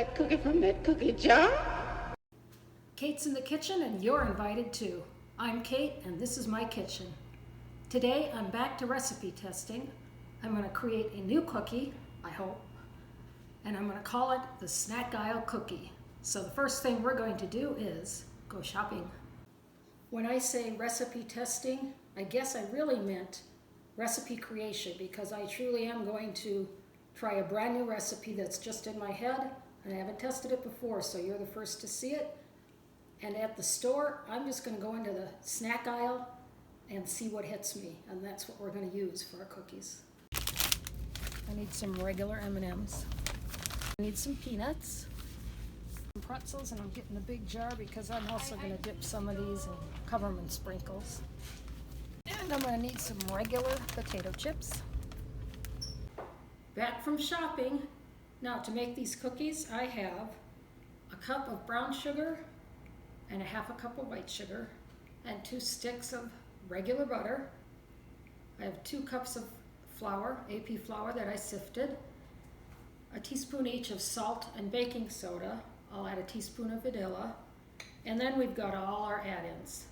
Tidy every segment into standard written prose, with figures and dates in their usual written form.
like cooking from that cookie jar? Kate's in the kitchen and you're invited too. I'm Kate and this is my kitchen. Today I'm back to recipe testing. I'm going to create a new cookie, I hope, and I'm going to call it the Snack Aisle Cookie. So the first thing we're going to do is go shopping. When I say recipe testing, I guess I really meant recipe creation because I truly am going to try a brand new recipe that's just in my head and I haven't tested it before, so you're the first to see it. And at the store, I'm just going to go into the snack aisle and see what hits me, and that's what we're going to use for our cookies. I need some regular M&Ms. I need some peanuts, some pretzels, and I'm getting the big jar because I'm also going to dip some of these in cover them in sprinkles. And I'm going to need some regular potato chips. Back from shopping. Now to make these cookies, I have a cup of brown sugar and a half a cup of white sugar and 2 sticks of regular butter. I have 2 cups of flour, AP flour that I sifted, a teaspoon each of salt and baking soda. I'll add a teaspoon of vanilla, and then we've got all our add-ins.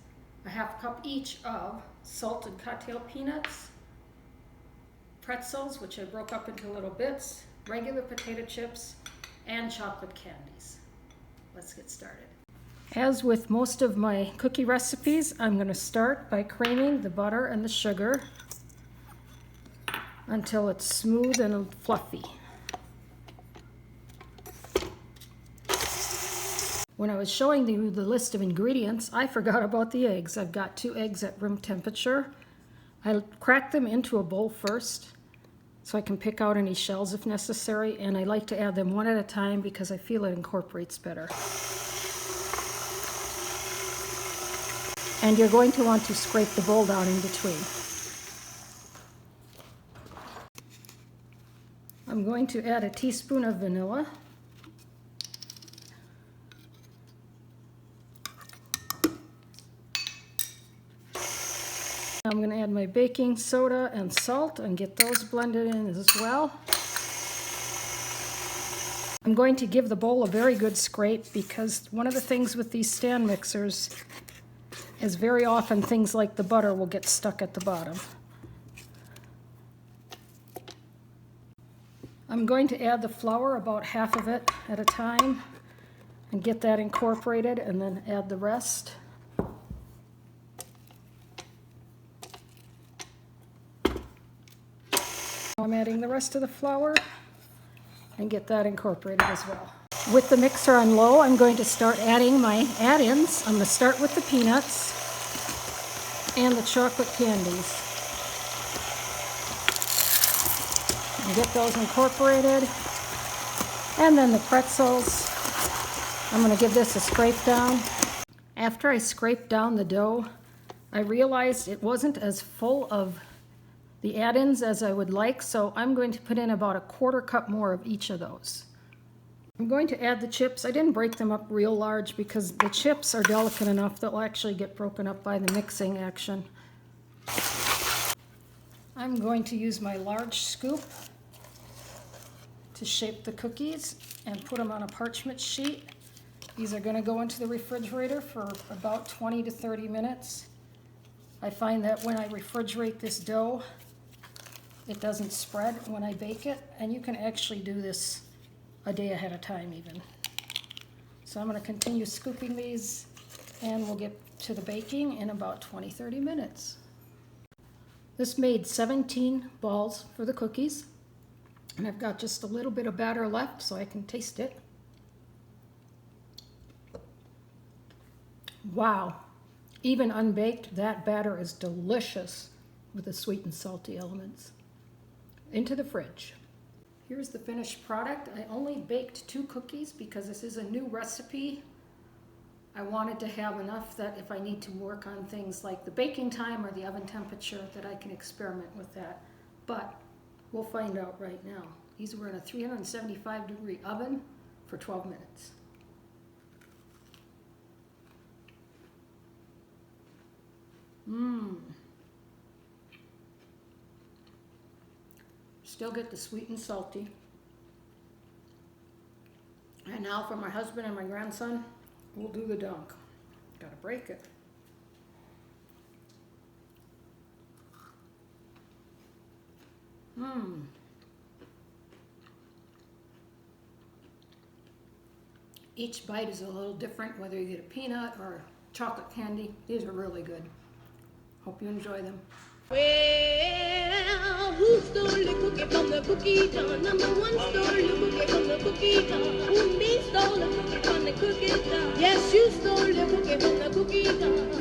A half cup each of salted cocktail peanuts, pretzels, which I broke up into little bits, regular potato chips, and chocolate candies. Let's get started. As with most of my cookie recipes, I'm going to start by creaming the butter and the sugar until it's smooth and fluffy. When I was showing you the list of ingredients, I forgot about the eggs. I've got 2 eggs at room temperature. I crack them into a bowl first so I can pick out any shells if necessary, and I like to add them one at a time because I feel it incorporates better. And you're going to want to scrape the bowl down in between. I'm going to add a teaspoon of vanilla. I'm going to add my baking soda and salt and get those blended in as well. I'm going to give the bowl a very good scrape because one of the things with these stand mixers is very often things like the butter will get stuck at the bottom. I'm going to add the flour, about half of it at a time, and get that incorporated, and then add the rest. I'm adding the rest of the flour and get that incorporated as well. With the mixer on low, I'm going to start adding my add-ins. I'm going to start with the peanuts and the chocolate candies. And get those incorporated. And then the pretzels. I'm going to give this a scrape down. After I scraped down the dough, I realized it wasn't as full of the add-ins as I would like, so I'm going to put in about a 1/4 cup more of each of those. I'm going to add the chips. I didn't break them up real large because the chips are delicate enough they'll actually get broken up by the mixing action. I'm going to use my large scoop to shape the cookies and put them on a parchment sheet. These are going to go into the refrigerator for about 20 to 30 minutes. I find that when I refrigerate this dough, it doesn't spread when I bake it, and you can actually do this a day ahead of time even. So I'm going to continue scooping these, and we'll get to the baking in about 20-30 minutes. This made 17 balls for the cookies, and I've got just a little bit of batter left so I can taste it. Wow, even unbaked, that batter is delicious with the sweet and salty elements. Into the fridge. Here's the finished product. I only baked 2 cookies because this is a new recipe. I wanted to have enough that if I need to work on things like the baking time or the oven temperature that I can experiment with that. But we'll find out right now. These were in a 375-degree oven for 12 minutes. Still get the sweet and salty. And now for my husband and my grandson, we'll do the dunk. Gotta break it. Each bite is a little different, whether you get a peanut or chocolate candy. These are really good. Hope you enjoy them. Well, who stole the cookie from the cookie jar? Number one stole the cookie from the cookie jar. Who me stole the cookie from the cookie jar? Yes, you stole the cookie from the cookie jar.